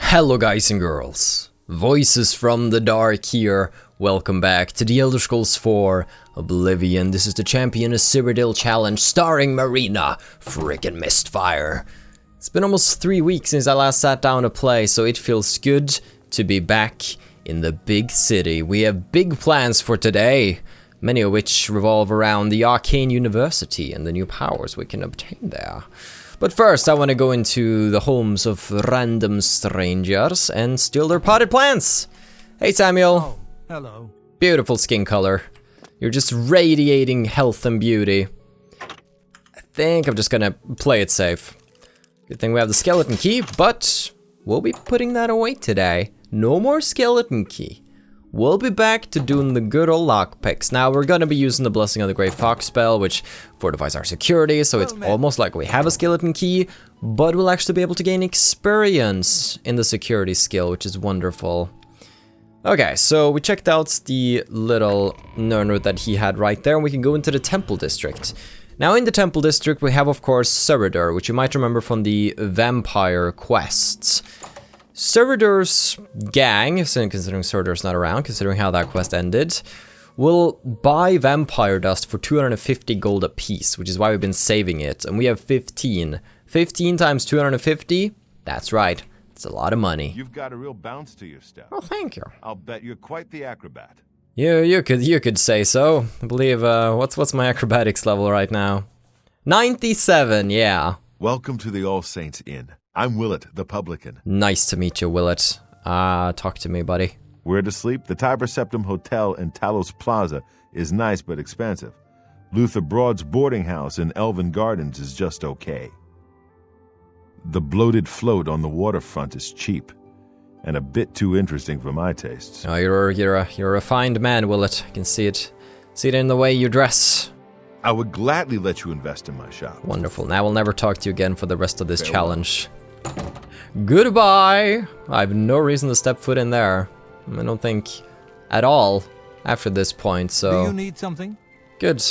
Hello guys and girls, Voices from the Dark here. Welcome back to the Elder Scrolls 4 Oblivion. This is the Champion of Cyrodiil challenge starring Marina frickin' Mistfire. It's been almost 3 weeks since I last sat down to play, so it feels good to be back in the big city. We have big plans for today, many of which revolve around the Arcane University and the new powers we can obtain there. But first, I want to go into the homes of random strangers and steal their potted plants. Hey Samuel. Oh, hello. Beautiful skin color. You're just radiating health and beauty. I think I'm just gonna play it safe. Good thing we have the skeleton key, but we'll be putting that away today. No more skeleton key. We'll be back to doing the good old lockpicks. Now we're gonna be using the Blessing of the Great Fox spell, which fortifies our security, so it's almost like we have a skeleton key, but we'll actually be able to gain experience in the security skill, which is wonderful. Okay, so we checked out the little Nurnwood that he had right there, and we can go into the Temple District. Now in the Temple District we have of course Cyrodiil, which you might remember from the vampire quests. Cyrodiil's gang, considering Cyrodiil's not around, considering how that quest ended, will buy vampire dust for 250 gold a piece, which is why we've been saving it, and we have 15. 15 times 250? That's right. It's a lot of money. You've got a real bounce to your step. Oh, thank you. I'll bet you're quite the acrobat. You could say so. I believe, what's my acrobatics level right now? 97, yeah. Welcome to the All Saints Inn. I'm Willett, the publican. Nice to meet you, Willett. Talk to me, buddy. Where to sleep? The Tiber Septim Hotel in Talos Plaza is nice but expensive. Luther Broad's boarding house in Elven Gardens is just okay. The bloated float on the waterfront is cheap, and a bit too interesting for my tastes. Oh, you're a refined man, Willett. I can see it. See it in the way you dress. I would gladly let you invest in my shop. Wonderful. Now we'll never talk to you again for the rest of this challenge. Goodbye! I have no reason to step foot in there. I don't think at all after this point, so... Do you need something? Good.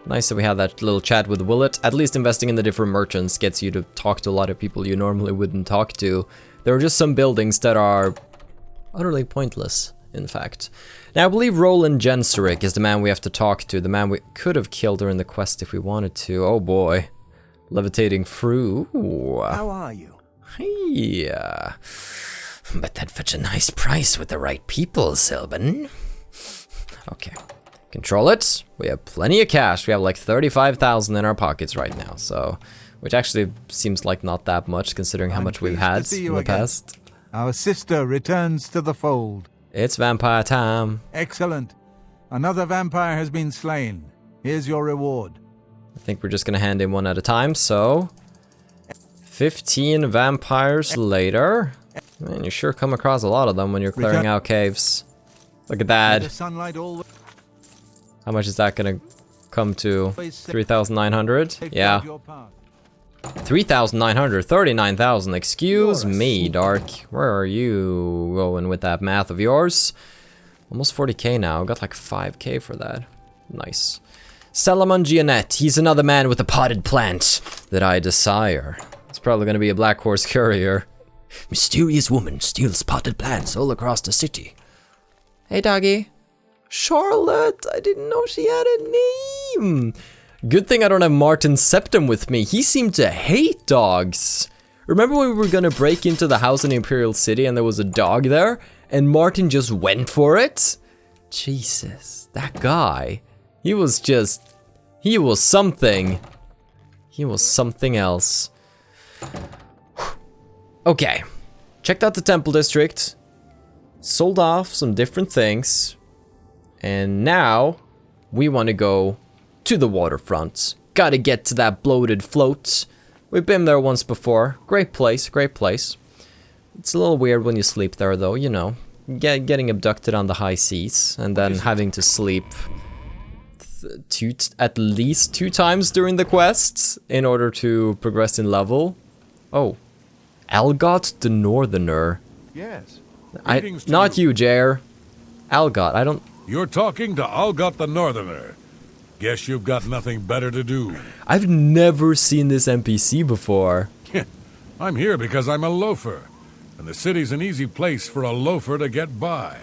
Nice that we had that little chat with Willett. At least investing in the different merchants gets you to talk to a lot of people you normally wouldn't talk to. There are just some buildings that are utterly pointless, in fact. Now I believe Roland Genseric is the man we have to talk to, the man we could have killed during the quest if we wanted to. Oh boy. Levitating through. Ooh. How are you? Yeah. But that'd fetch a nice price with the right people, Sylvan. Okay. Control it. We have plenty of cash. We have like 35,000 in our pockets right now, so... Which actually seems like not that much, considering how much we've had in the past. Our sister returns to the fold. It's vampire time. Excellent. Another vampire has been slain. Here's your reward. I think we're just gonna hand in one at a time, so... 15 vampires later. Man, you sure come across a lot of them when you're clearing out caves. Look at that. How much is that gonna come to? 3,900? Yeah. 3,900, 39,000. Excuse me, Dark. Where are you going with that math of yours? Almost 40k now. Got like 5k for that. Nice. Salamon Gianet. He's another man with a potted plant that I desire. It's probably gonna be a Black Horse courier. Mysterious woman steals potted plants all across the city. Hey, doggy. Charlotte. I didn't know she had a name. Good thing I don't have Martin Septim with me. He seemed to hate dogs. Remember when we were gonna break into the house in the Imperial City and there was a dog there? And Martin just went for it? Jesus, that guy. He was something. He was something else. Okay, checked out the Temple District. Sold off some different things. And now, we want to go to the waterfront. Gotta get to that bloated float. We've been there once before. Great place, great place. It's a little weird when you sleep there though, you know. Getting abducted on the high seas and then having to sleep at least 2 times during the quests in order to progress in level. Oh. Algot the Northerner. Yes. Not you, Jyemer. Algot, I don't... You're talking to Algot the Northerner. Guess you've got nothing better to do. I've never seen this NPC before. I'm here because I'm a loafer. and the city's an easy place for a loafer to get by.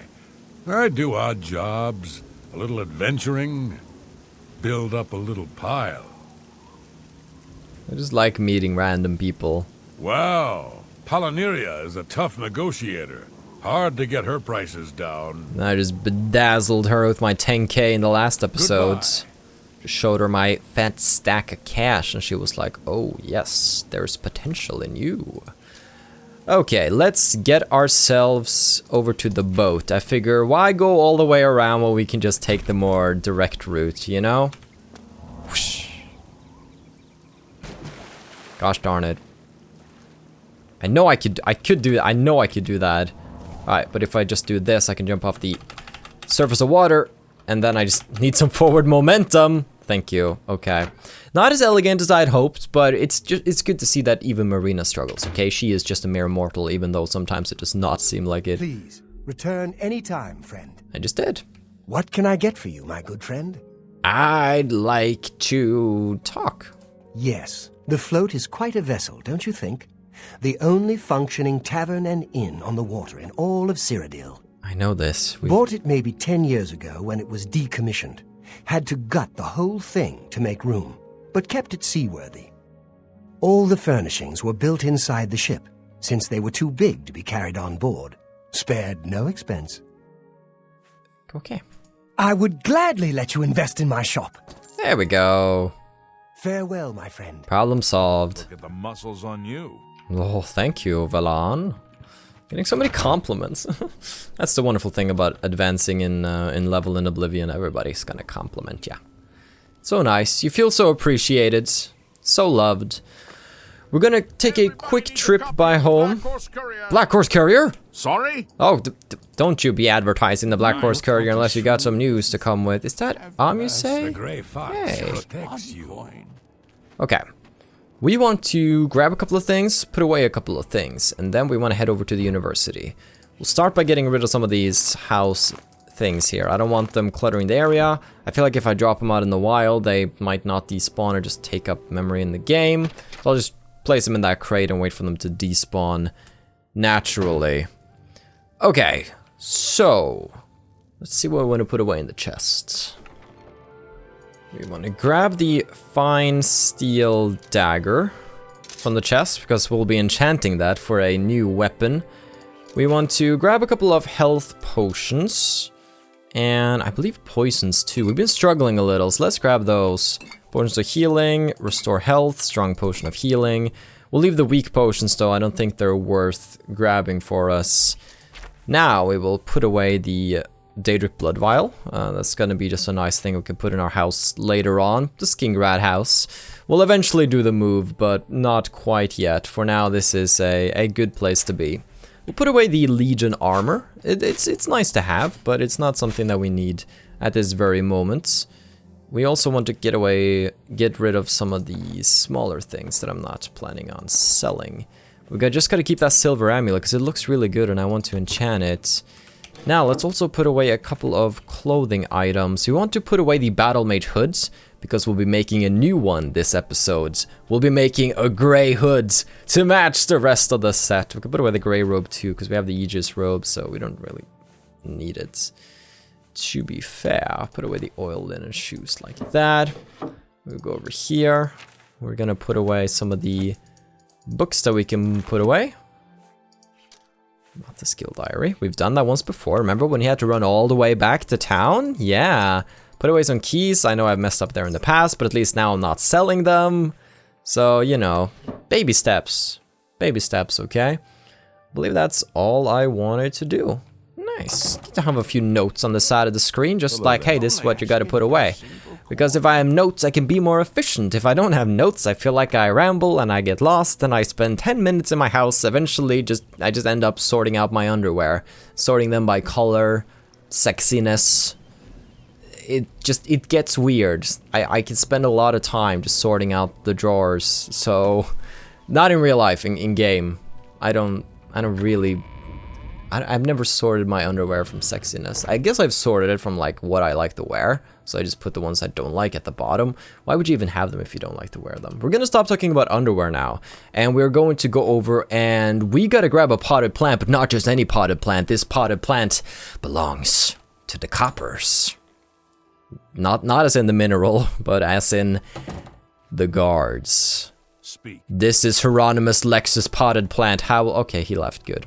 I do odd jobs, a little adventuring, build up a little pile. I just like meeting random people. Wow, Palinira is a tough negotiator. Hard to get her prices down. I just bedazzled her with my 10k in the last episode. Just showed her my fat stack of cash and she was like, oh yes, there's potential in you. Okay, let's get ourselves over to the boat. I figure, why go all the way around when we can just take the more direct route, you know? Whoosh. Gosh darn it. I know I could do that. I know I could do that. Alright, but if I just do this, I can jump off the surface of water, and then I just need some forward momentum. Thank you. Okay. Not as elegant as I'd hoped, but it's good to see that even Marina struggles, okay? She is just a mere mortal, even though sometimes it does not seem like it. Please, return any time, friend. I just did. What can I get for you, my good friend? I'd like to talk. Yes, the float is quite a vessel, don't you think? The only functioning tavern and inn on the water in all of Cyrodiil. I know this. Bought it maybe 10 years ago when it was decommissioned. Had to gut the whole thing to make room, but kept it seaworthy. All the furnishings were built inside the ship, since they were too big to be carried on board. Spared no expense. Okay. I would gladly let you invest in my shop. There we go. Farewell, my friend. Problem solved. Look at the muscles on you. Oh, thank you, Valan. Getting so many compliments. That's the wonderful thing about advancing in level in Oblivion. Everybody's gonna compliment ya. So nice. You feel so appreciated. So loved. We're gonna take a quick trip by home. Black Horse Courier? Sorry? Oh, don't you be advertising the Black Horse Courier unless you got some news to come with. Is that you say? The Grey Fox Hey. protects you. Okay. We want to grab a couple of things, put away a couple of things, and then we want to head over to the university. We'll start by getting rid of some of these house things here. I don't want them cluttering the area. I feel like if I drop them out in the wild, they might not despawn or just take up memory in the game. So I'll just place them in that crate and wait for them to despawn naturally. Okay, so let's see what we want to put away in the chest. We want to grab the fine steel dagger from the chest because we'll be enchanting that for a new weapon. We want to grab a couple of health potions and I believe poisons too. We've been struggling a little, so let's grab those. Potions of healing, restore health, strong potion of healing. We'll leave the weak potions though. I don't think they're worth grabbing for us. Now we will put away the Daedric Blood Vial. That's gonna be just a nice thing we can put in our house later on. The Skingrat house. We'll eventually do the move, but not quite yet. For now, this is a good place to be. We'll put away the Legion armor. It's nice to have, but it's not something that we need at this very moment. We also want to get rid of some of the smaller things that I'm not planning on selling. Just gotta keep that silver amulet because it looks really good and I want to enchant it. Now, let's also put away a couple of clothing items. We want to put away the battlemage hoods, because we'll be making a new one this episode. We'll be making a grey hood to match the rest of the set. We can put away the grey robe too, because we have the Aegis robe, so we don't really need it. To be fair, put away the oil linen shoes like that. We'll go over here. We're gonna put away some of the books that we can put away. Not the skill diary. We've done that once before. Remember when he had to run all the way back to town? Yeah. Put away some keys. I know I've messed up there in the past, but at least now I'm not selling them. So, you know, baby steps. Baby steps, okay? I believe that's all I wanted to do. Nice. Need to have a few notes on the side of the screen, just like, hey, this is what you gotta put away. Because if I have notes, I can be more efficient. If I don't have notes, I feel like I ramble and I get lost and I spend 10 minutes in my house. Eventually, I just end up sorting out my underwear. Sorting them by color, sexiness. It gets weird. I can spend a lot of time just sorting out the drawers. So, not in real life, in game. I don't really I've never sorted my underwear from sexiness. I guess I've sorted it from like what I like to wear. So I just put the ones I don't like at the bottom. Why would you even have them if you don't like to wear them? We're gonna stop talking about underwear now. And we're going to go over and we gotta grab a potted plant, but not just any potted plant. This potted plant belongs to the coppers. Not as in the mineral, but as in the guards. Speak. This is Hieronymus Lexus potted plant. How? Okay, he left. Good.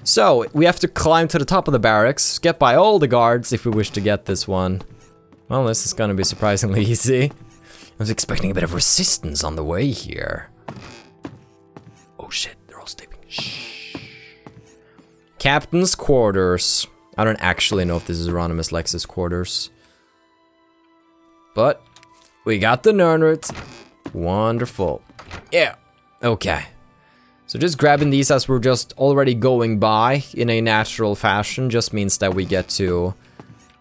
So, we have to climb to the top of the barracks, get by all the guards if we wish to get this one. Well, this is gonna be surprisingly easy. I was expecting a bit of resistance on the way here. Oh shit, they're all sleeping. Shh. Captain's quarters. I don't actually know if this is Hieronymus Lexus quarters. But, we got the Nernroots. Wonderful. Yeah, okay. So just grabbing these as we're just already going by in a natural fashion just means that we get to...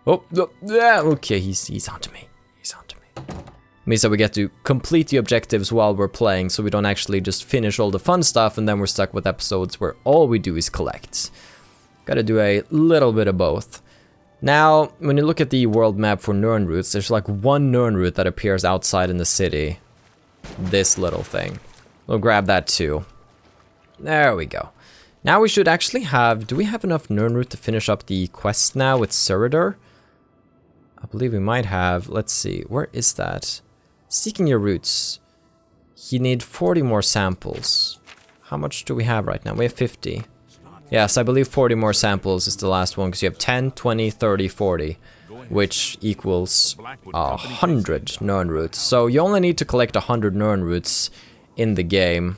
Oh, yeah, okay, he's onto me. He's onto me. Means that we get to complete the objectives while we're playing, so we don't actually just finish all the fun stuff and then we're stuck with episodes where all we do is collect. Gotta do a little bit of both. Now, when you look at the world map for Nernroots, there's like one Nernroot that appears outside in the city. This little thing. We'll grab that too. There we go. Now we should actually have... Do we have enough Nernroot to finish up the quest now with Cyrodiil? I believe we might have. Let's see. Where is that? Seeking your roots. You need 40 more samples. How much do we have right now? We have 50. Yes, I believe 40 more samples is the last one because you have 10, 20, 30, 40. Which equals 100 Nernroots. So you only need to collect 100 Nernroots in the game.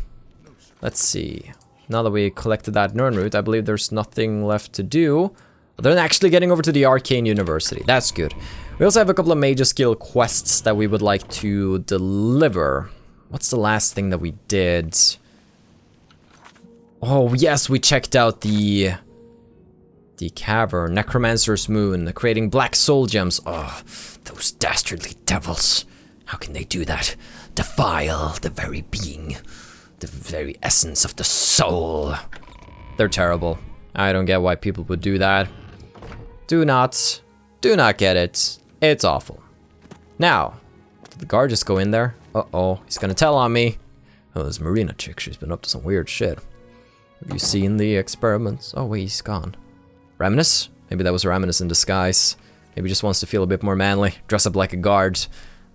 Let's see. Now that we collected that Nernroot, I believe there's nothing left to do other than actually getting over to the Arcane University. That's good. We also have a couple of major skill quests that we would like to deliver. What's the last thing that we did? Oh, yes, we checked out the cavern, Necromancer's Moon, creating black soul gems. Oh, those dastardly devils. How can they do that? Defile the very being. The very essence of the soul. They're terrible. I don't get why people would do that. Do not get it. It's awful. Now, did the guard just go in there? Uh-oh, he's gonna tell on me. Oh, this Marina chick, she's been up to some weird shit. Have you seen the experiments? Oh wait, he's gone. Raminus? Maybe that was Raminus in disguise. Maybe he just wants to feel a bit more manly. Dress up like a guard.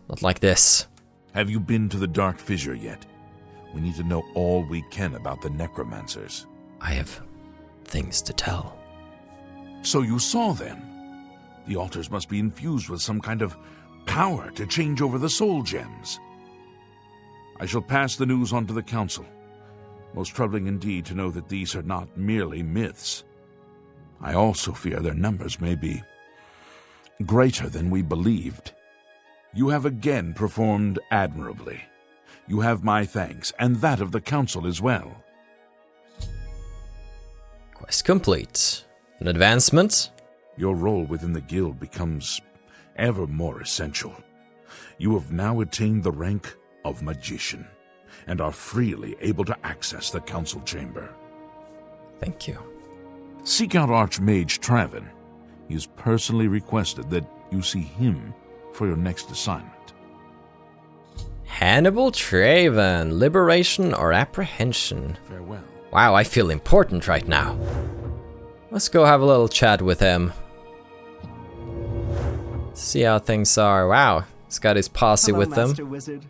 Not like this. Have you been to the Dark Fissure yet? We need to know all we can about the necromancers. I have things to tell. So you saw then? The altars must be infused with some kind of power to change over the soul gems. I shall pass the news on to the council. Most troubling indeed to know that these are not merely myths. I also fear their numbers may be greater than we believed. You have again performed admirably. You have my thanks, and that of the council as well. Quest complete. An advancement? Your role within the guild becomes ever more essential. You have now attained the rank of magician, and are freely able to access the council chamber. Thank you. Seek out Archmage Traven. He has personally requested that you see him for your next assignment. Hannibal Traven, liberation or apprehension? Farewell. Wow, I feel important right now. Let's go have a little chat with him. See how things are. Wow, he's got his posse with him. Master Wizard.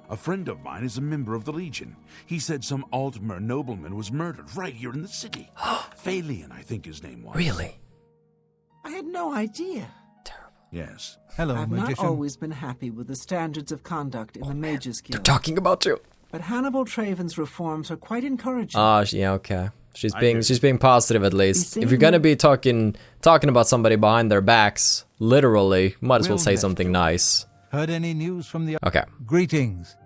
A friend of mine is a member of the Legion. He said some Altmer nobleman was murdered right here in the city. Phalian, I think his name was. Really? I had no idea. Terrible. Yes. Hello, I've magician. not always been happy with the standards of conduct in the Mages They're Guild. talking about you. But Hannibal Traven's reforms are quite encouraging. Yeah, okay. She's being positive at least. You If you're gonna be talking about somebody behind their backs, literally, might as well say something nice. Heard any news from the... Okay. Greetings.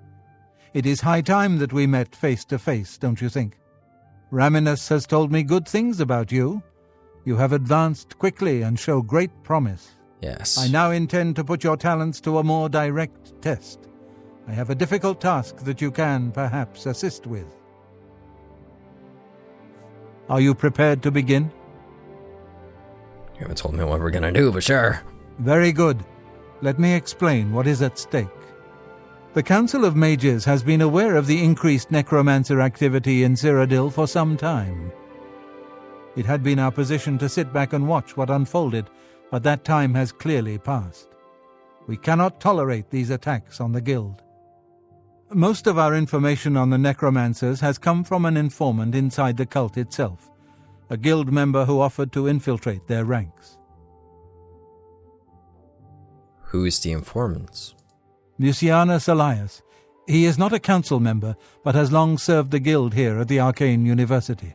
It is high time that we met face to face, don't you think? Raminus has told me good things about you. You have advanced quickly and show great promise. Yes. I now intend to put your talents to a more direct test. I have a difficult task that you can, perhaps, assist with. Are you prepared to begin? You haven't told me what we're gonna do, but sure. Very good. Let me explain what is at stake. The Council of Mages has been aware of the increased necromancer activity in Cyrodiil for some time. It had been our position to sit back and watch what unfolded, but that time has clearly passed. We cannot tolerate these attacks on the Guild. Most of our information on the necromancers has come from an informant inside the cult itself, a Guild member who offered to infiltrate their ranks. Who is the informant? Mucianus Elias. He is not a council member, but has long served the Guild here at the Arcane University.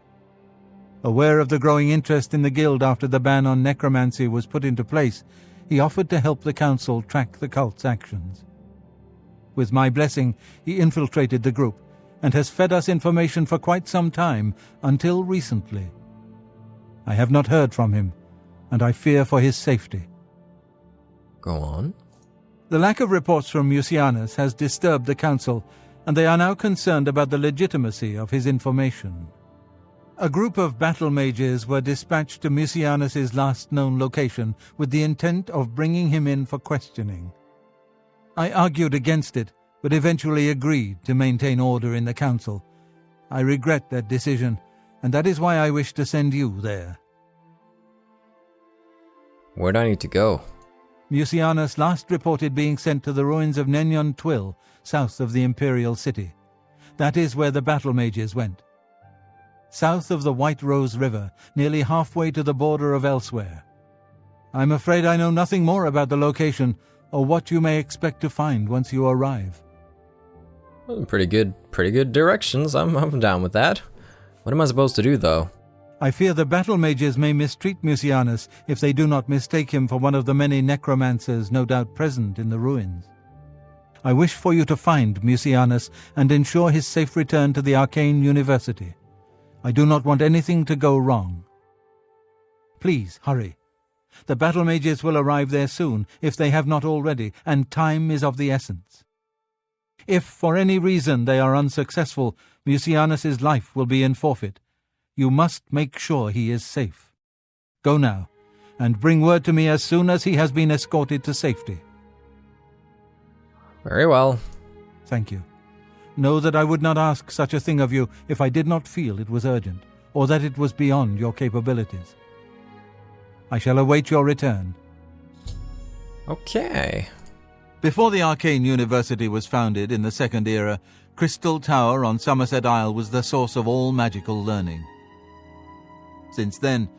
Aware of the growing interest in the Guild after the ban on necromancy was put into place, he offered to help the council track the cult's actions. With my blessing, he infiltrated the group, and has fed us information for quite some time, until recently. I have not heard from him, and I fear for his safety. Go on. The lack of reports from Mucianus has disturbed the council, and they are now concerned about the legitimacy of his information. A group of battlemages were dispatched to Mucianus's last known location with the intent of bringing him in for questioning. I argued against it, but eventually agreed to maintain order in the council. I regret that decision, and that is why I wish to send you there. Where do I need to go? Mucianus last reported being sent to the ruins of Nenyon Twill, south of the Imperial City. That is where the battlemages went. South of the White Rose River, nearly halfway to the border of elsewhere. I'm afraid I know nothing more about the location, or what you may expect to find once you arrive. Well, pretty good directions. I'm down with that. What am I supposed to do, though? I fear the battlemages may mistreat Mucianus if they do not mistake him for one of the many necromancers no doubt present in the ruins. I wish for you to find Mucianus and ensure his safe return to the Arcane University. I do not want anything to go wrong. Please, hurry. The battlemages will arrive there soon, if they have not already, and time is of the essence. If, for any reason, they are unsuccessful, Mucianus's life will be in forfeit. You must make sure he is safe. Go now, and bring word to me as soon as he has been escorted to safety. Very well. Thank you. Know that I would not ask such a thing of you if I did not feel it was urgent, or that it was beyond your capabilities. I shall await your return. Okay. Before the Arcane University was founded in the Second Era, Crystal Tower on Somerset Isle was the source of all magical learning. Since then,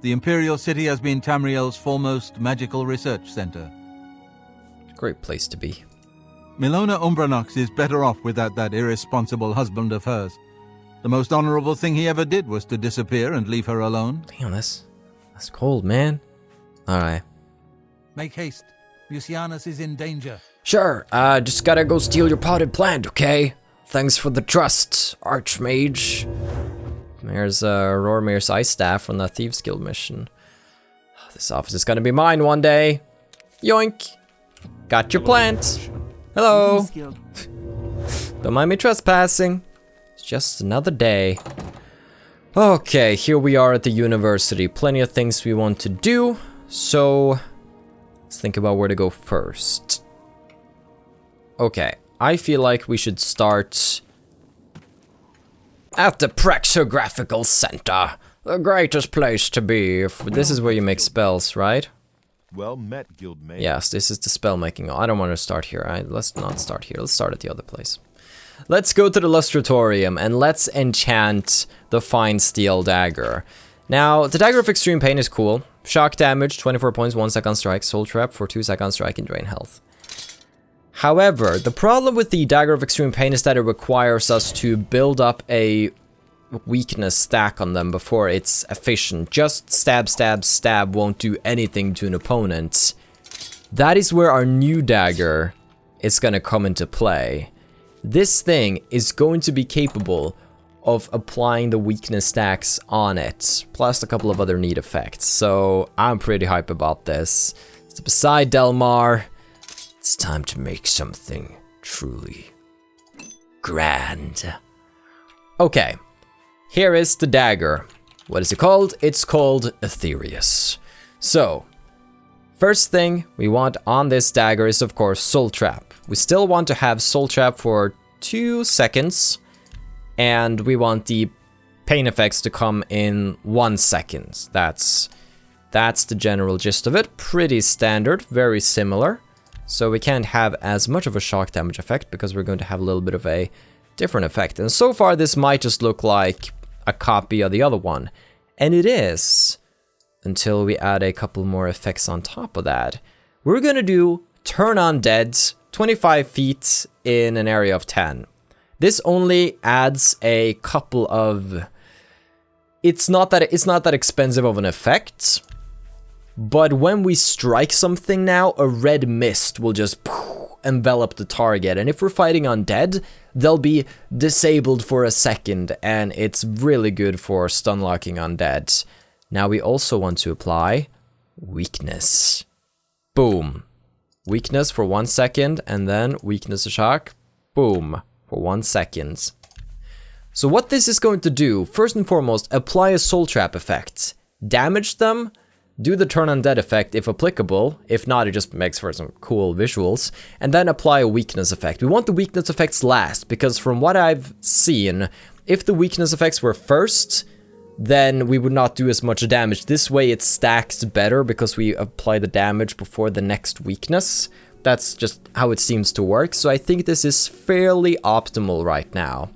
the Imperial City has been Tamriel's foremost magical research center. Great place to be. Milona Umbranox is better off without that irresponsible husband of hers. The most honorable thing he ever did was to disappear and leave her alone. Damn, that's cold, man. Alright. Make haste. Mucianus is in danger. Sure, just gotta go steal your potted plant, okay? Thanks for the trust, Archmage. There's Rormir's Ice Staff from the Thieves Guild mission. This office is gonna be mine one day. Yoink! Got your plant. Hello! Don't mind me trespassing. It's just another day. Okay, here we are at the university. Plenty of things we want to do, so let's think about where to go first. Okay, I feel like we should start at the Praxographical Center. The greatest place to be. This is where you make spells, right? Well met, Guildmate. Yes, this is the spell making. I don't want to start here. Let's not start here. Let's start at the other place. Let's go to the Lustratorium and let's enchant the Fine Steel Dagger. Now, the Dagger of Extreme Pain is cool. Shock damage, 24 points, 1 second strike. Soul Trap for 2 second strike and drain health. However, the problem with the Dagger of Extreme Pain is that it requires us to build up a weakness stack on them before it's efficient. Just stab, stab, stab won't do anything to an opponent. That is where our new dagger is gonna come into play. This thing is going to be capable of applying the weakness stacks on it, plus a couple of other neat effects. So I'm pretty hype about this. Step aside, Delmar. It's time to make something truly grand. Okay. Here is the dagger. What is it called? It's called Aetherius. So, first thing we want on this dagger is, of course, Soul Trap. We still want to have Soul Trap for 2 seconds, and we want the pain effects to come in 1 second. That's the general gist of it. Pretty standard, very similar. So we can't have as much of a shock damage effect because we're going to have a little bit of a different effect. And so far this might just look like a copy of the other one. And it is, until we add a couple more effects on top of that. We're going to do Turn Undead 25 feet in an area of 10. This only adds a couple of... It's not that expensive of an effect. But when we strike something now, a red mist will just envelop the target. And if we're fighting undead, they'll be disabled for a second. And it's really good for stun locking undead. Now we also want to apply weakness. Boom. Weakness for 1 second, and then weakness to shock. Boom. For 1 second. So what this is going to do, first and foremost, apply a soul trap effect. Damage them. Do the turn undead effect if applicable. If not, it just makes for some cool visuals. And then apply a weakness effect. We want the weakness effects last, because from what I've seen, if the weakness effects were first, then we would not do as much damage. This way it stacks better because we apply the damage before the next weakness. That's just how it seems to work. So I think this is fairly optimal right now.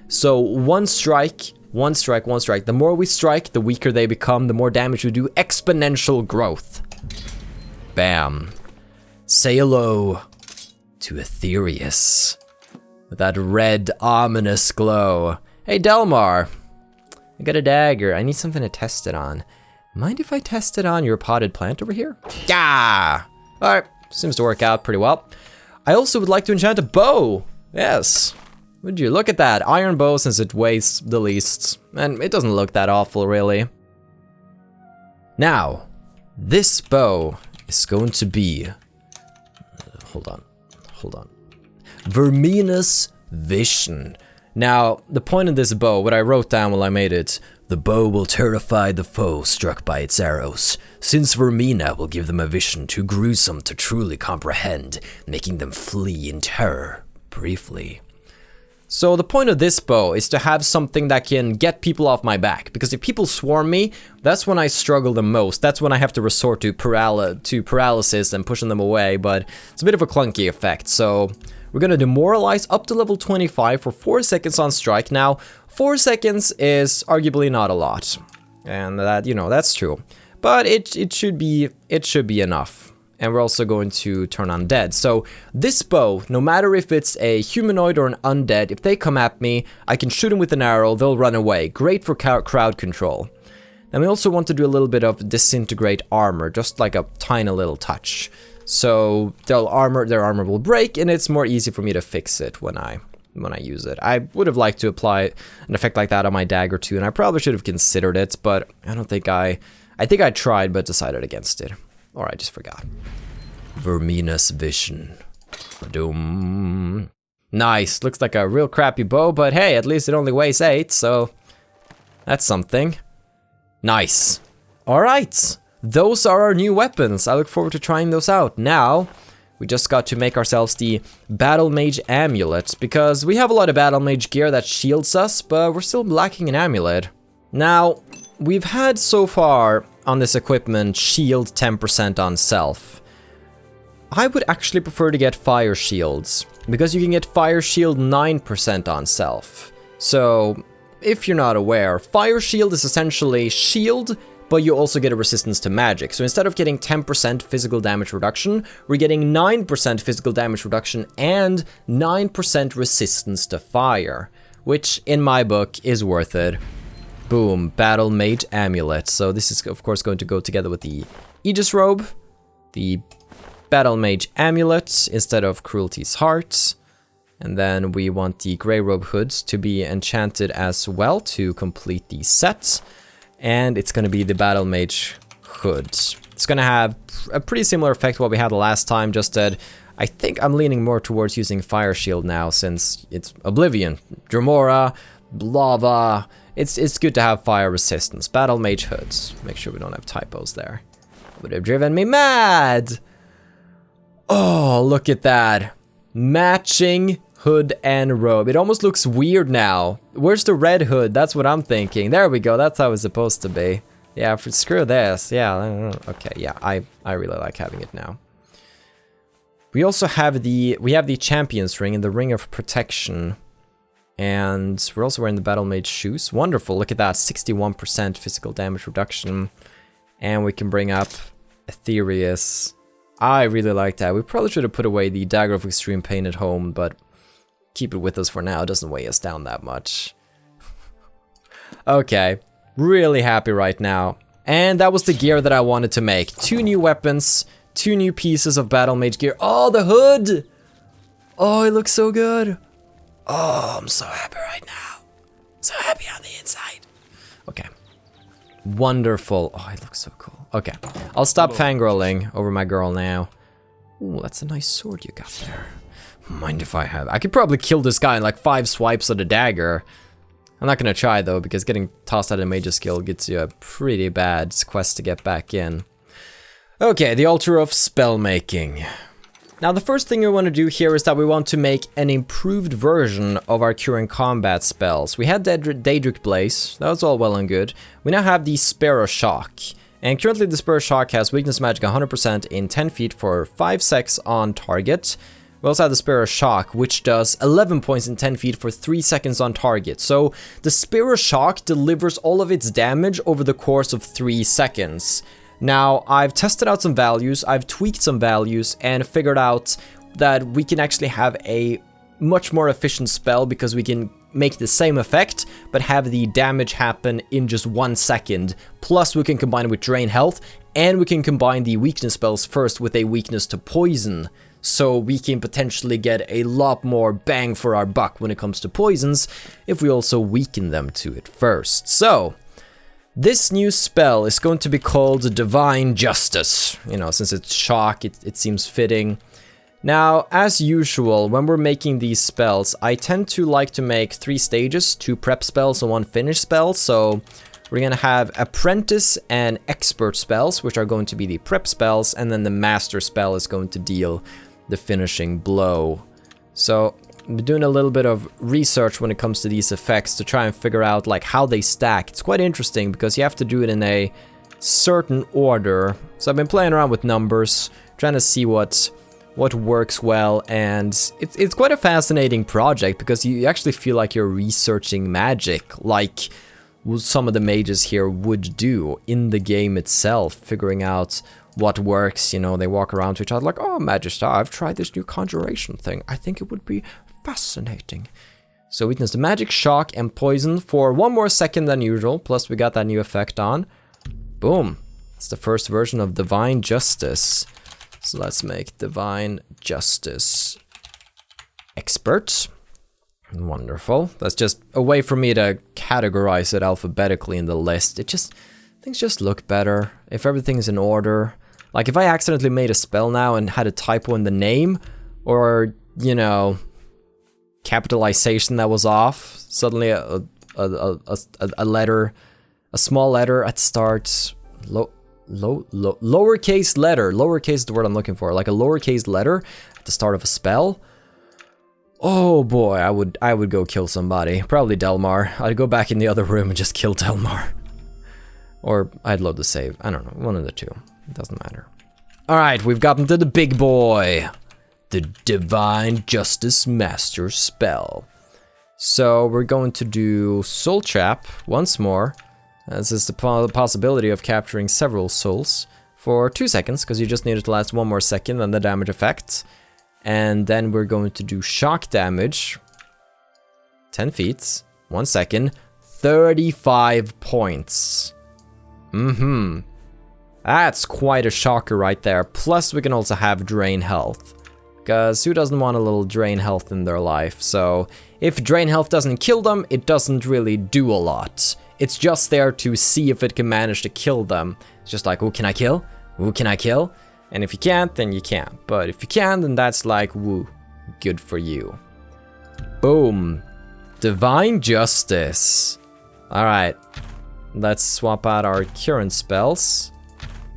So 1 strike... 1 strike, 1 strike. The more we strike, the weaker they become, the more damage we do. Exponential growth. Bam. Say hello to Aetherius. With that red, ominous glow. Hey, Delmar. I got a dagger. I need something to test it on. Mind if I test it on your potted plant over here? Yeah! Alright, seems to work out pretty well. I also would like to enchant a bow. Yes. Would you look at that iron bow, since it weighs the least, and it doesn't look that awful really. Now, this bow is going to be, hold on, Vermina's Vision. Now, the point of this bow, what I wrote down while I made it, the bow will terrify the foe struck by its arrows, since Vermina will give them a vision too gruesome to truly comprehend, making them flee in terror briefly. So the point of this bow is to have something that can get people off my back, because if people swarm me, that's when I struggle the most. That's when I have to resort to paralysis and pushing them away, but it's a bit of a clunky effect. So we're gonna demoralize up to level 25 for 4 seconds on strike. Now, 4 seconds is arguably not a lot, and that, you know, that's true. But it should be enough. And we're also going to turn undead. So this bow, no matter if it's a humanoid or an undead, if they come at me, I can shoot them with an arrow, they'll run away. Great for crowd control. And we also want to do a little bit of disintegrate armor, just like a tiny little touch. So their armor will break, and it's more easy for me to fix it when I use it. I would have liked to apply an effect like that on my dagger too, and I probably should have considered it, but I think I tried but decided against it. Or I just forgot. Vermina's Vision. Doom. Nice. Looks like a real crappy bow, but hey, at least it only weighs 8, so that's something. Nice. Alright. Those are our new weapons. I look forward to trying those out. Now, we just got to make ourselves the battlemage amulet, because we have a lot of battlemage gear that shields us, but we're still lacking an amulet. Now, we've had so far on this equipment shield 10% on self. I would actually prefer to get fire shields, because you can get fire shield 9% on self. So, if you're not aware, fire shield is essentially shield, but you also get a resistance to magic. So instead of getting 10% physical damage reduction, we're getting 9% physical damage reduction and 9% resistance to fire, which in my book is worth it. Boom, Battle Mage Amulet. So this is of course going to go together with the Aegis Robe, the Battle Mage Amulet instead of Cruelty's Heart, and then we want the Grey Robe Hoods to be enchanted as well to complete the set, and it's going to be the Battle Mage Hood. It's going to have a pretty similar effect to what we had the last time, just that I think I'm leaning more towards using Fire Shield now since it's Oblivion, Jyemer, lava, it's good to have fire resistance. Battlemage hoods. Make sure we don't have typos there. Would have driven me mad. Oh, look at that. Matching hood and robe. It almost looks weird now. Where's the red hood? That's what I'm thinking. There we go. That's how it's supposed to be. Yeah, screw this. Yeah, okay, yeah, I really like having it now. We also have the Champion's Ring and the Ring of Protection. And we're also wearing the Battlemage shoes. Wonderful, look at that, 61% physical damage reduction. And we can bring up Aetherius. I really like that. We probably should have put away the Dagger of Extreme Pain at home, but keep it with us for now. It doesn't weigh us down that much. Okay, really happy right now. And that was the gear that I wanted to make. 2 new weapons, 2 new pieces of Battlemage gear. Oh, the hood! Oh, it looks so good. Oh, I'm so happy right now. So happy on the inside. Okay. Wonderful. Oh, it looks so cool. Okay. I'll stop fangirling over my girl now. Ooh, that's a nice sword you got there. Mind if I have... I could probably kill this guy in like 5 swipes of the dagger. I'm not gonna try though, because getting tossed out of Mage's skill gets you a pretty bad quest to get back in. Okay, the Altar of Spellmaking. Now the first thing we want to do here is that we want to make an improved version of our current combat spells. We had Daedric Blaze, that was all well and good. We now have the Sparrow Shock. And currently the Sparrow Shock has weakness magic 100% in 10 feet for 5 seconds on target. We also have the Sparrow Shock, which does 11 points in 10 feet for 3 seconds on target. So the Sparrow Shock delivers all of its damage over the course of 3 seconds. Now, I've tested out some values, I've tweaked some values, and figured out that we can actually have a much more efficient spell because we can make the same effect, but have the damage happen in just 1 second. Plus, we can combine it with Drain Health, and we can combine the weakness spells first with a weakness to poison. So we can potentially get a lot more bang for our buck when it comes to poisons, if we also weaken them to it first. So, this new spell is going to be called Divine Justice. You know, since it's shock, it seems fitting. Now, as usual, when we're making these spells, I tend to like to make 3 stages, 2 prep spells and 1 finish spell. So we're gonna have Apprentice and Expert spells, which are going to be the prep spells, and then the Master spell is going to deal the finishing blow. So I'm doing a little bit of research when it comes to these effects to try and figure out like how they stack. It's quite interesting because you have to do it in a certain order. So I've been playing around with numbers, trying to see what works well, and it's quite a fascinating project because you actually feel like you're researching magic, like some of the mages here would do in the game itself, figuring out what works. You know, they walk around to each other like, oh, Magister, I've tried this new conjuration thing. I think it would be fascinating. So weakness to magic, shock, and poison for 1 more second than usual. Plus we got that new effect on. Boom. It's the first version of Divine Justice. So let's make Divine Justice Expert. Wonderful. That's just a way for me to categorize it alphabetically in the list. Things just look better if everything's in order. Like if I accidentally made a spell now and had a typo in the name, or, you know, capitalization that was off, suddenly a letter, a small letter at start, lowercase letter, lowercase is the word I'm looking for, like a lowercase letter at the start of a spell. Oh boy, I would go kill somebody, probably Delmar. I'd go back in the other room and just kill Delmar. Or I'd load the save, I don't know, one of the two, it doesn't matter. Alright, we've gotten to the big boy. The Divine Justice Master spell. So we're going to do Soul Trap once more. This is the possibility of capturing several souls for 2 seconds, because you just need it to last 1 more second than the damage effect. And then we're going to do shock damage. 10 feet, 1 second, 35 points. That's quite a shocker right there. Plus we can also have Drain Health. Because who doesn't want a little Drain Health in their life? So if Drain Health doesn't kill them, it doesn't really do a lot. It's just there to see if it can manage to kill them. It's just like, who can I kill? Who can I kill? And if you can't, then you can't. But if you can, then that's like, woo, good for you. Boom. Divine Justice. Alright. Let's swap out our current spells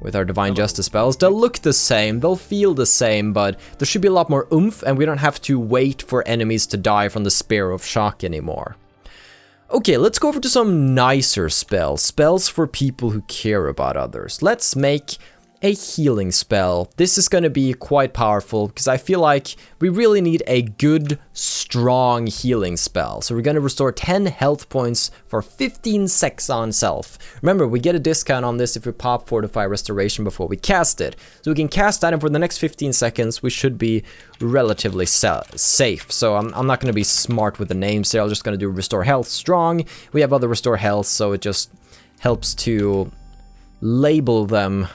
with our Divine Justice spells. They'll look the same, they'll feel the same, but there should be a lot more oomph, and we don't have to wait for enemies to die from the Spear of Shock anymore. Okay, let's go over to some nicer spells. Spells for people who care about others. Let's make a healing spell. This is going to be quite powerful because I feel like we really need a good, strong healing spell. So we're going to restore 10 health points for 15 seconds on self. Remember, we get a discount on this if we pop Fortify Restoration before we cast it. So we can cast that, and for the next 15 seconds, we should be relatively safe. So I'm not going to be smart with the names here. I'm just going to do Restore Health Strong. We have other Restore Health, so it just helps to label them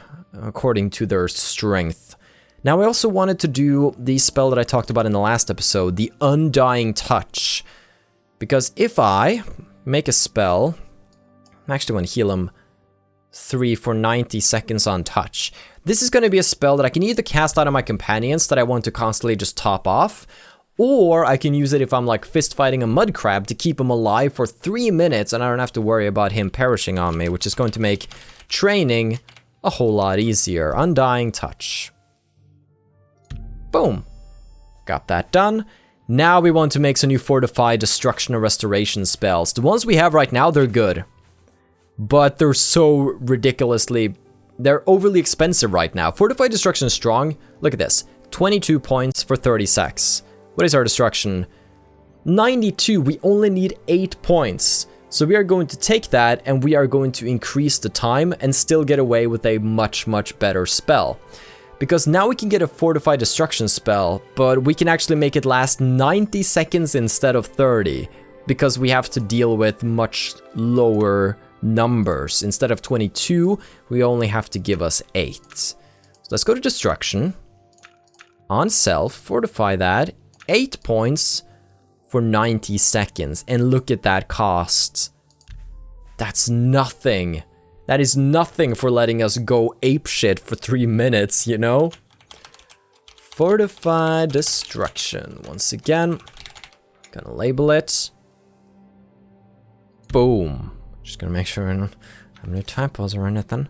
according to their strength. Now, I also wanted to do the spell that I talked about in the last episode, the Undying Touch. Because if I make a spell, I actually want to heal him 3 for 90 seconds on touch. This is going to be a spell that I can either cast out of my companions that I want to constantly just top off, or I can use it if I'm like fist fighting a mud crab to keep him alive for 3 minutes and I don't have to worry about him perishing on me, which is going to make training a whole lot easier. Undying Touch. Boom. Got that done. Now we want to make some new Fortify, Destruction, and Restoration spells. The ones we have right now, they're good. But they're so ridiculously... They're overly expensive right now. Fortify, Destruction is strong. Look at this. 22 points for 30 secs. What is our Destruction? 92. We only need 8 points. So we are going to take that and we are going to increase the time and still get away with a much, much better spell. Because now we can get a Fortify Destruction spell, but we can actually make it last 90 seconds instead of 30. Because we have to deal with much lower numbers. Instead of 22, we only have to give us 8. So let's go to Destruction. On self, fortify that. 8 points for 90 seconds. And look at that cost. That's nothing. That is nothing for letting us go apeshit for 3 minutes, you know? Fortify Destruction. Once again, gonna label it. Boom. Just gonna make sure I don't have any typos or anything.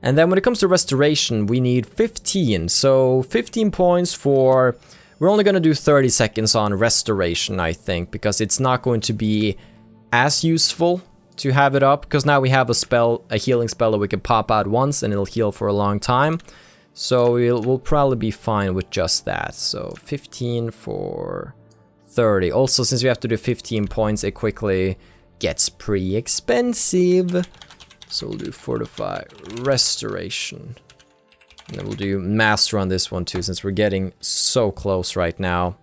And then when it comes to Restoration, we need 15. So 15 points for... We're only going to do 30 seconds on Restoration, I think, because it's not going to be as useful to have it up, because now we have a spell, a healing spell that we can pop out once and it'll heal for a long time. So we'll probably be fine with just that. So 15 for 30. Also, since we have to do 15 points, it quickly gets pretty expensive. So we'll do Fortify Restoration. And then we'll do Master on this one too, since we're getting so close right now.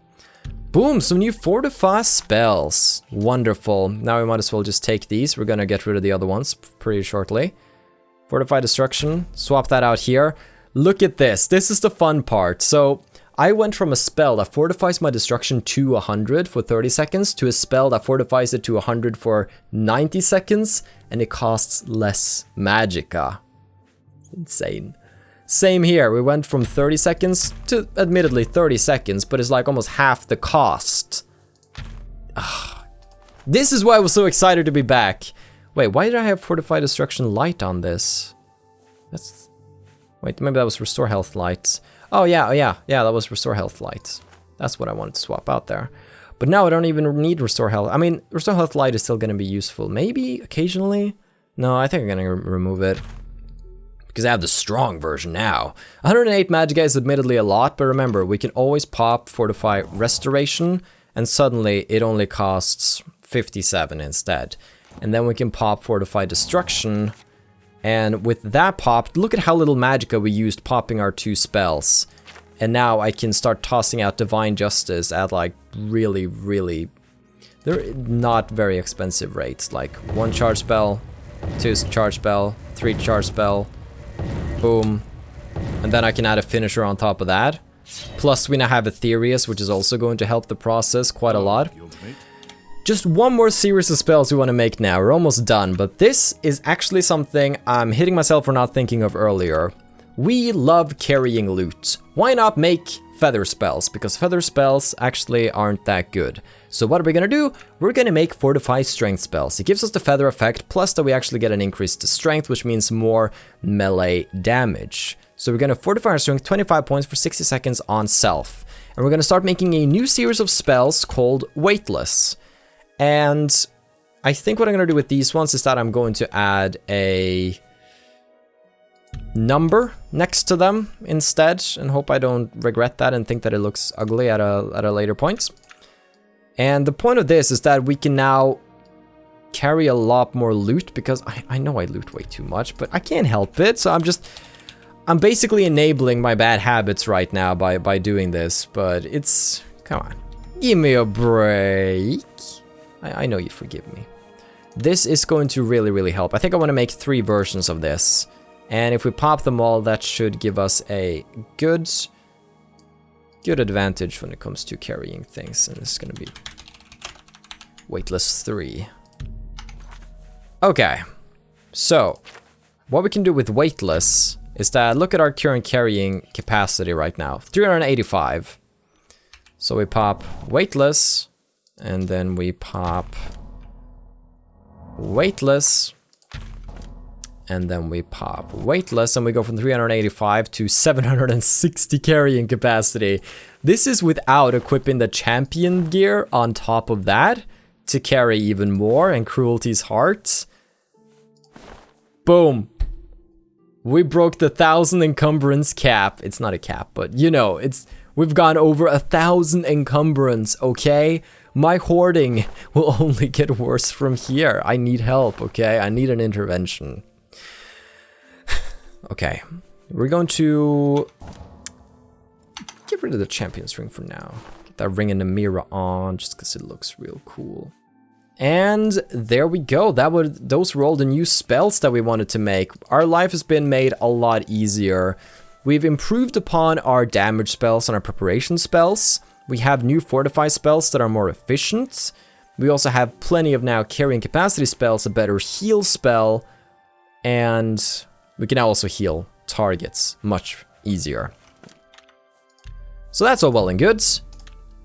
Boom, some new Fortify spells. Wonderful. Now we might as well just take these. We're gonna get rid of the other ones pretty shortly. Fortify Destruction, swap that out here. Look at this, this is the fun part. So I went from a spell that fortifies my Destruction to 100 for 30 seconds to a spell that fortifies it to 100 for 90 seconds, and it costs less magicka. Insane. Same here, we went from 30 seconds to admittedly 30 seconds, but it's like almost half the cost. This is why I was so excited to be back. Wait, why did I have Fortify Destruction Light on this? That's... Wait, maybe that was Restore Health Light. Oh yeah, that was Restore Health Light. That's what I wanted to swap out there. But now I don't even need Restore Health. I mean, Restore Health Light is still going to be useful. Maybe occasionally? No, I think I'm going to remove it. Because I have the strong version now. 108 magicka is admittedly a lot, but remember, we can always pop Fortify Restoration, and suddenly it only costs 57 instead. And then we can pop Fortify Destruction, and with that popped, look at how little magicka we used popping our 2 spells. And now I can start tossing out Divine Justice at like really, they're not very expensive rates. Like 1 charge spell, 2 charge spell, 3 charge spell. Boom. And then I can add a finisher on top of that. Plus we now have Aetherius, which is also going to help the process quite a lot. Just one more series of spells we want to make now. We're almost done, but this is actually something I'm hitting myself for not thinking of earlier. We love carrying loot. Why not make feather spells? Because feather spells actually aren't that good. So what are we gonna do? We're gonna make fortify strength spells. It gives us the feather effect, plus that we actually get an increase to strength, which means more melee damage. So we're gonna fortify our strength 25 points for 60 seconds on self. And we're gonna start making a new series of spells called Weightless. And I think what I'm gonna do with these ones is that I'm going to add a number next to them instead, and hope I don't regret that and think that it looks ugly at a later point. And the point of this is that we can now carry a lot more loot, because I know I loot way too much, but I can't help it. So I'm basically enabling my bad habits right now by doing this, but it's, come on, give me a break. I know you forgive me. This is going to really, really help. I think I want to make 3 versions of this. And if we pop them all, that should give us a good advantage when it comes to carrying things. And this is going to be Weightless 3. Okay, so what we can do with Weightless is that look at our current carrying capacity right now, 385. So we pop Weightless, and then we pop Weightless, and then we pop Weightless, and we go from 385 to 760 carrying capacity. This is without equipping the champion gear on top of that to carry even more, and Cruelty's Heart. Boom. We broke the 1,000 encumbrance cap. It's not a cap, but you know, we've gone over 1,000 encumbrance, okay? My hoarding will only get worse from here. I need help, okay? I need an intervention. Okay, we're going to get rid of the champion's ring for now. Get that ring and the mirror on, just because it looks real cool. And there we go. Those were all the new spells that we wanted to make. Our life has been made a lot easier. We've improved upon our damage spells and our preparation spells. We have new fortify spells that are more efficient. We also have plenty of now carrying capacity spells, a better heal spell, and we can now also heal targets much easier. So that's all well and good,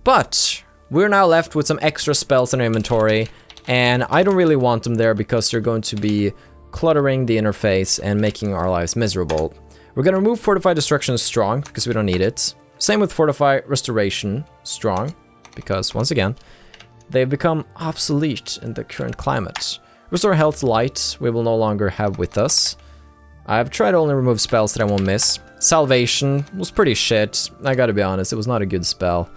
but we're now left with some extra spells in our inventory, and I don't really want them there because they're going to be cluttering the interface and making our lives miserable. We're going to remove Fortify Destruction Strong because we don't need it. Same with Fortify Restoration Strong, because once again, they've become obsolete in the current climate. Restore Health Light we will no longer have with us. I've tried to only remove spells that I won't miss. Salvation was pretty shit. I gotta be honest, it was not a good spell.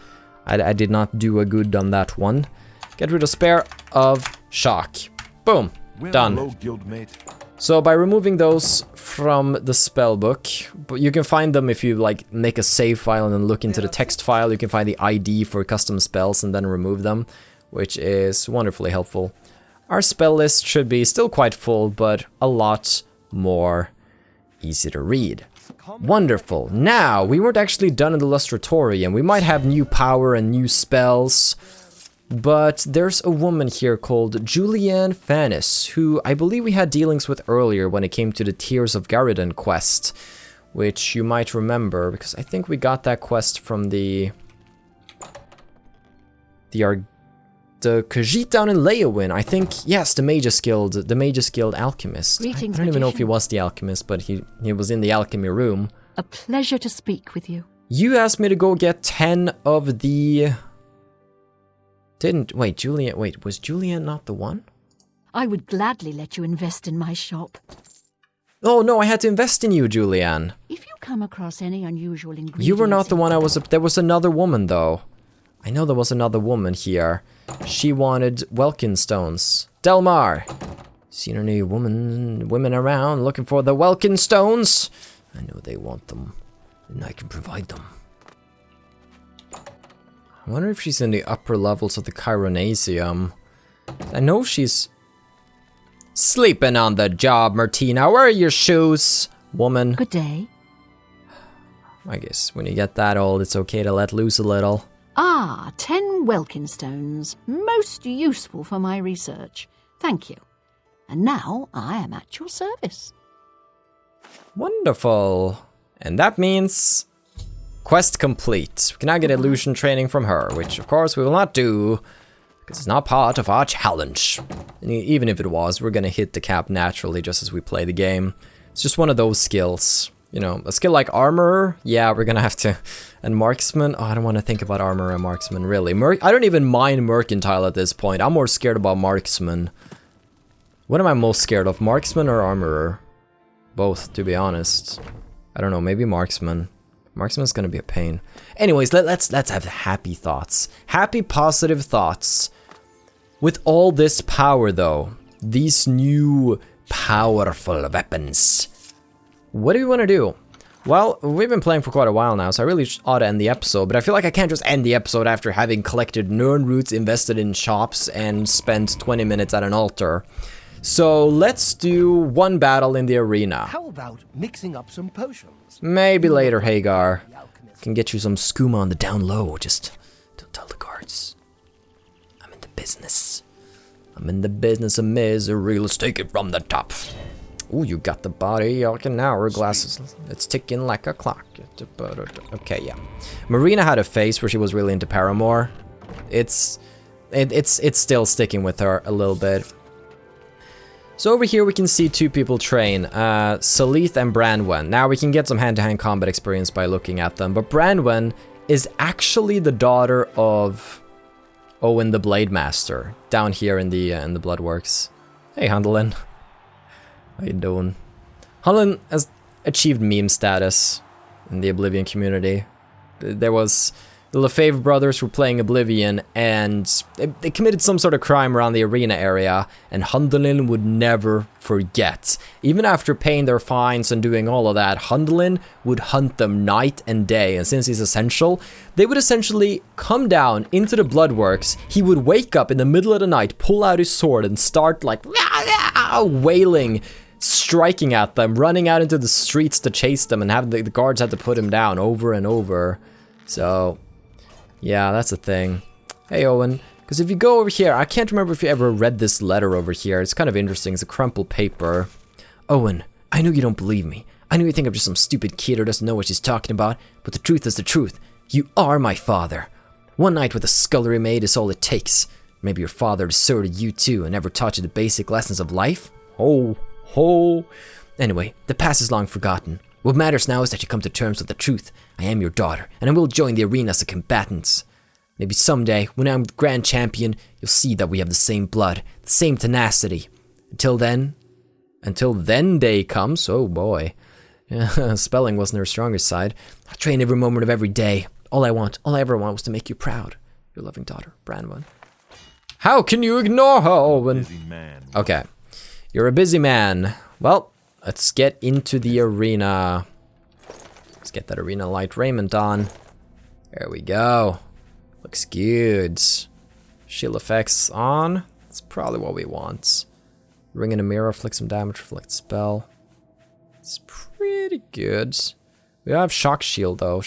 I did not do a good on that one. Get rid of Spare of Shock. Boom. Done. Hello, guildmate. So by removing those from the spell book, but you can find them if you like make a save file and then look into the text file. You can find the ID for custom spells and then remove them, which is wonderfully helpful. Our spell list should be still quite full, but a lot more easy to read. Wonderful. Now, we weren't actually done in the Lustratorium. We might have new power and new spells, but there's a woman here called Julianne Fannis, who I believe we had dealings with earlier when it came to the Tears of Garridan quest, which you might remember, because I think we got that quest from the Khajiit down in Leowin. I think, yes, the Magus Guild alchemist. I don't even know if he was the alchemist, but he was in the alchemy room. A pleasure to speak with you. You asked me to go get 10 of the... Wait, was Julian not the one? I would gladly let you invest in my shop. Oh no, I had to invest in you, Julianne. If you come across any unusual ingredients... You were not the one there was another woman though. I know there was another woman here. She wanted Welkin stones. Delmar! Seen any women around looking for the Welkin stones? I know they want them, and I can provide them. I wonder if she's in the upper levels of the Chironasium. I know she's sleeping on the job, Martina. Where are your shoes, woman? Good day. I guess when you get that old, it's okay to let loose a little. 10 Welkin stones. Most useful for my research. Thank you. And now I am at your service. Wonderful. And that means quest complete. We can now get illusion training from her, which of course we will not do, because it's not part of our challenge. And even if it was, we're gonna hit the cap naturally just as we play the game. It's just one of those skills. You know, a skill like armor, yeah, we're gonna have to. And marksman, oh, I don't want to think about armor and marksman, really. I don't even mind mercantile at this point. I'm more scared about marksman. What am I most scared of, marksman or armorer? Both, to be honest. I don't know, maybe marksman. Marksman's gonna be a pain. Anyways, let's have happy thoughts. Happy, positive thoughts. With all this power, though, these new powerful weapons, what do we want to do? Well, we've been playing for quite a while now, so I really ought to end the episode, but I feel like I can't just end the episode after having collected Nern roots, invested in shops, and spent 20 minutes at an altar. So let's do one battle in the arena. How about mixing up some potions? Maybe later, Hagar. Can get you some skooma on the down low, just don't tell the guards. I'm in the business. I'm in the business of misery, let's take it from the top. Ooh, you got the body, an hourglass. It's ticking like a clock. Okay, yeah. Marina had a face where she was really into Paramore. It's still sticking with her a little bit. So over here we can see two people train, Salith and Branwen. Now we can get some hand-to-hand combat experience by looking at them, but Branwen is actually the daughter of Owen the Blade Master, down here in the Bloodworks. Hey, Hundelin. How you doing? Hundelin has achieved meme status in the Oblivion community. There was the Lefebvre brothers were playing Oblivion, and they committed some sort of crime around the arena area, and Hundelin would never forget. Even after paying their fines and doing all of that, Hundelin would hunt them night and day, and since he's essential, they would essentially come down into the Bloodworks. He would wake up in the middle of the night, pull out his sword, and start like wailing, striking at them, running out into the streets to chase them, and have the guards had to put him down over and over. So yeah, that's a thing. Hey, Owen. Because if you go over here, I can't remember if you ever read this letter over here. It's kind of interesting. It's a crumpled paper. Owen, I know you don't believe me. I know you think I'm just some stupid kid who doesn't know what she's talking about, but the truth is the truth. You are my father. One night with a scullery maid is all it takes. Maybe your father deserted you too and never taught you the basic lessons of life? Anyway, the past is long forgotten. What matters now is that you come to terms with the truth. I am your daughter, and I will join the arena as a combatant. Maybe someday, when I'm Grand Champion, you'll see that we have the same blood, the same tenacity. Until then day comes, oh boy. Spelling wasn't her strongest side. I train every moment of every day. All I ever want was to make you proud. Your loving daughter, Branwen. How can you ignore her, Owen? Busy man. Okay, you're a busy man. Well, let's get into the arena. Let's get that arena light raiment on. There we go. Looks good. Shield effects on. That's probably what we want. Ring in a mirror, inflict some damage, reflect spell. It's pretty good. We don't have shock shield though.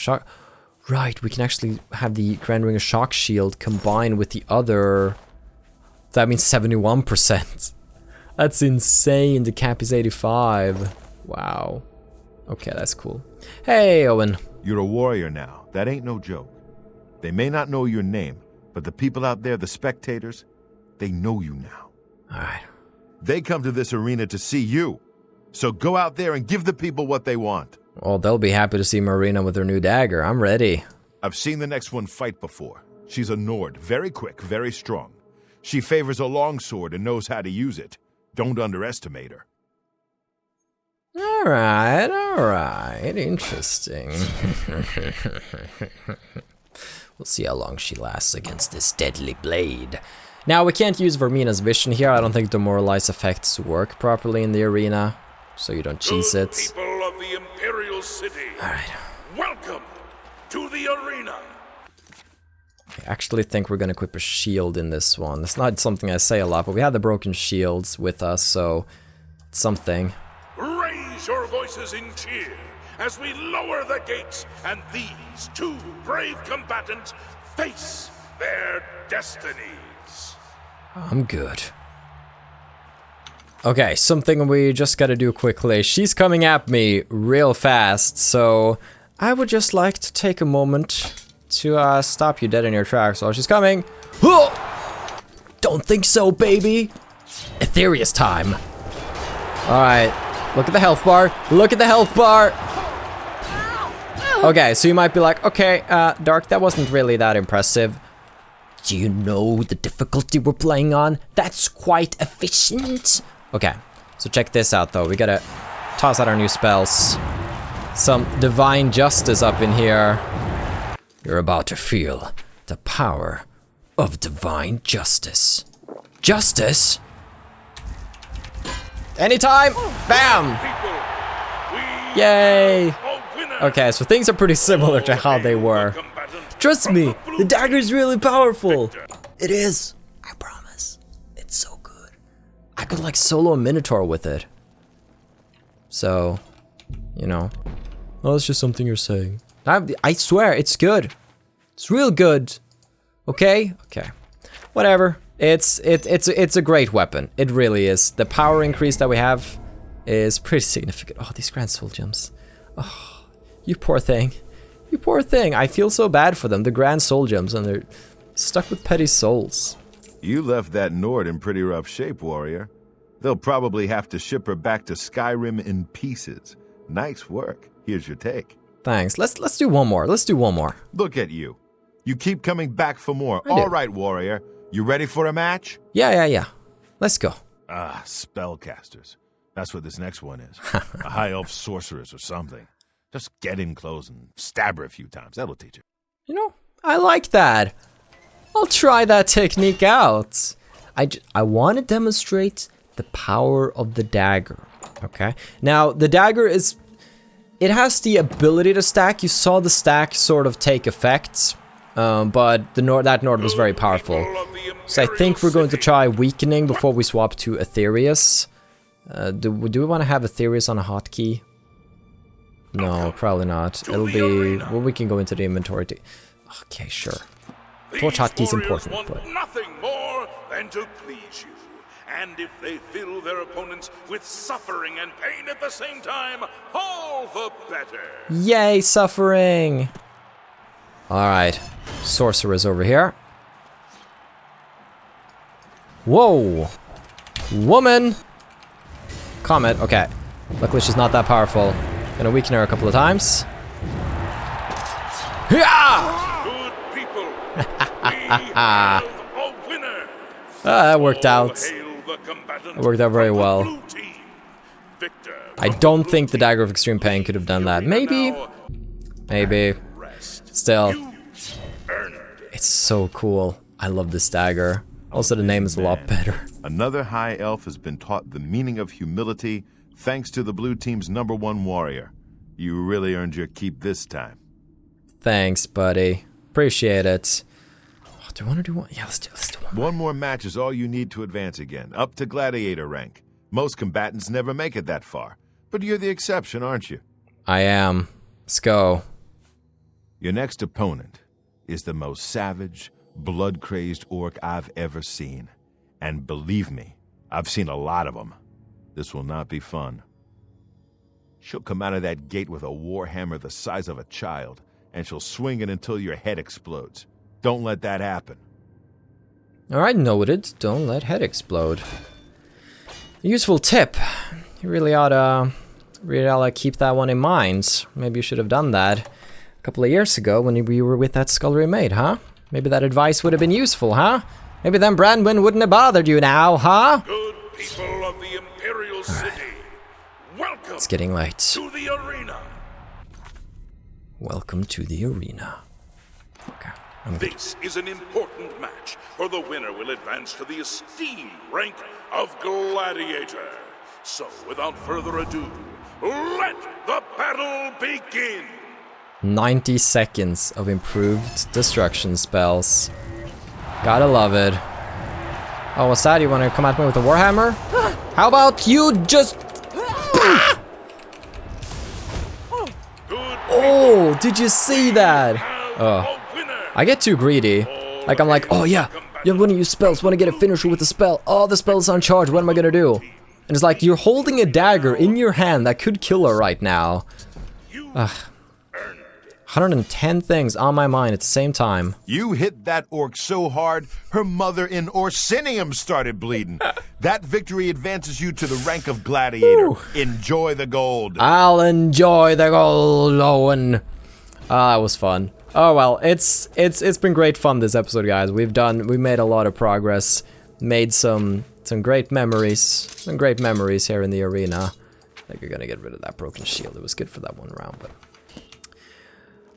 Right, we can actually have the Grand Ring of Shock Shield combined with the other. That means 71%. That's insane. The cap is 85. Wow. Okay, that's cool. Hey, Owen. You're a warrior now. That ain't no joke. They may not know your name, but the people out there, the spectators, they know you now. Alright. They come to this arena to see you. So go out there and give the people what they want. Well, they'll be happy to see Marina with her new dagger. I'm ready. I've seen the next one fight before. She's a Nord, very quick, very strong. She favors a longsword and knows how to use it. Don't underestimate her. Alright. Interesting. We'll see how long she lasts against this deadly blade. Now, we can't use Vermina's vision here. I don't think demoralize effects work properly in the arena, so you don't cheese it. People of the Imperial City, Alright. welcome to the arena. I actually think we're gonna equip a shield in this one. It's not something I say a lot, but we have the broken shields with us, so it's something. Raise your voices in cheer as we lower the gates and these two brave combatants face their destinies. I'm good. Okay, something we just gotta do quickly. She's coming at me real fast, so I would just like to take a moment to stop you dead in your tracks while she's coming. Don't think so, baby. Aetherius time. Alright, look at the health bar. Look at the health bar. Okay, so you might be like, okay, Dark, that wasn't really that impressive. Do you know the difficulty we're playing on? That's quite efficient. Okay, so check this out though. We gotta toss out our new spells. Some divine justice up in here. You're about to feel the power of divine justice. Justice? Anytime! Bam! Yay! Okay, so things are pretty similar to how they were. Trust me, the dagger is really powerful. It is. I promise. It's so good. I could like solo a Minotaur with it. So, you know. Oh, it's just something you're saying. I swear, it's good. It's real good. Okay? Okay. Whatever. It's a great weapon. It really is. The power increase that we have is pretty significant. Oh, these Grand Soul Gems. Oh, you poor thing. You poor thing. I feel so bad for them. The Grand Soul Gems, and they're stuck with petty souls. You left that Nord in pretty rough shape, warrior. They'll probably have to ship her back to Skyrim in pieces. Nice work. Here's your take. Thanks. Let's do one more. Let's do one more. Look at you. You keep coming back for more. All right, warrior. You ready for a match? Yeah. Let's go. Ah, spellcasters. That's what this next one is. A high elf sorceress or something. Just get in close and stab her a few times. That'll teach her. You know, I like that. I'll try that technique out. I want to demonstrate the power of the dagger. Okay. Now, the dagger is... It has the ability to stack. You saw the stack sort of take effect. But that Nord was very powerful. So I think we're going to try weakening before we swap to Aetherius. Do we want to have Aetherius on a hotkey? No, probably not. It'll be... Well, we can go into the inventory. Okay, sure. Torch hotkey's important, but... nothing more than to please you. And if they fill their opponents with suffering and pain at the same time, all the better. Yay, suffering! Alright. Sorceress over here. Whoa! Woman! Comet, okay. Luckily she's not that powerful. Gonna weaken her a couple of times. Yeah! Good people, we have a winner. That worked out. It worked out very well. I don't think the Dagger of Extreme Pain could have done that. Maybe. Maybe. Still. It's so cool. I love this dagger. Also, the name is a lot better. Another high elf has been taught the meaning of humility thanks to the blue team's #1 warrior. You really earned your keep this time. Thanks, buddy. Appreciate it. Oh, do I want to do one? Yeah, let's do one. One more match is all you need to advance again, up to gladiator rank. Most combatants never make it that far, but you're the exception, aren't you? I am. Let's go. Your next opponent is the most savage, blood-crazed orc I've ever seen. And believe me, I've seen a lot of them. This will not be fun. She'll come out of that gate with a warhammer the size of a child, and she'll swing it until your head explodes. Don't let that happen. Alright, noted. Don't let head explode. Useful tip. You really ought to keep that one in mind. Maybe you should have done that a couple of years ago when we were with that scullery maid, huh? Maybe that advice would have been useful, huh? Maybe then Brandwin wouldn't have bothered you now, huh? Good people of the Imperial City, welcome. It's getting late. To the arena. Welcome to the arena. Okay. This is an important match, for the winner will advance to the esteemed rank of Gladiator. So, without further ado, let the battle begin! 90 seconds of improved destruction spells. Gotta love it. Oh, what's that? You want to come at me with a warhammer? How about you just... Oh, did you see that? Oh. I get too greedy. Like, I'm like, oh yeah, you have one of your spells, want to get a finisher with the spell. Oh, the spell's on charge, what am I gonna do? And it's like you're holding a dagger in your hand that could kill her right now. Ugh. 110 things on my mind at the same time. You hit that orc so hard, her mother in Orsinium started bleeding. That victory advances you to the rank of gladiator. Enjoy the gold. I'll enjoy the gold, Owen. Ah, that was fun. Oh well, it's been great fun this episode, guys. We made a lot of progress, made some great memories, here in the arena. I think you're gonna get rid of that broken shield. It was good for that one round, but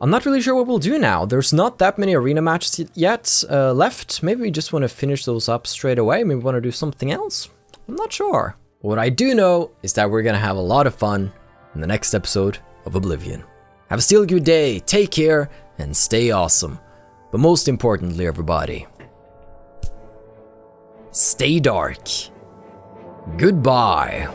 I'm not really sure what we'll do now. There's not that many arena matches yet left. Maybe we just want to finish those up straight away. Maybe we want to do something else. I'm not sure. What I do know is that we're gonna have a lot of fun in the next episode of Oblivion. Have a still good day, take care, and stay awesome. But most importantly, everybody, stay dark. Goodbye.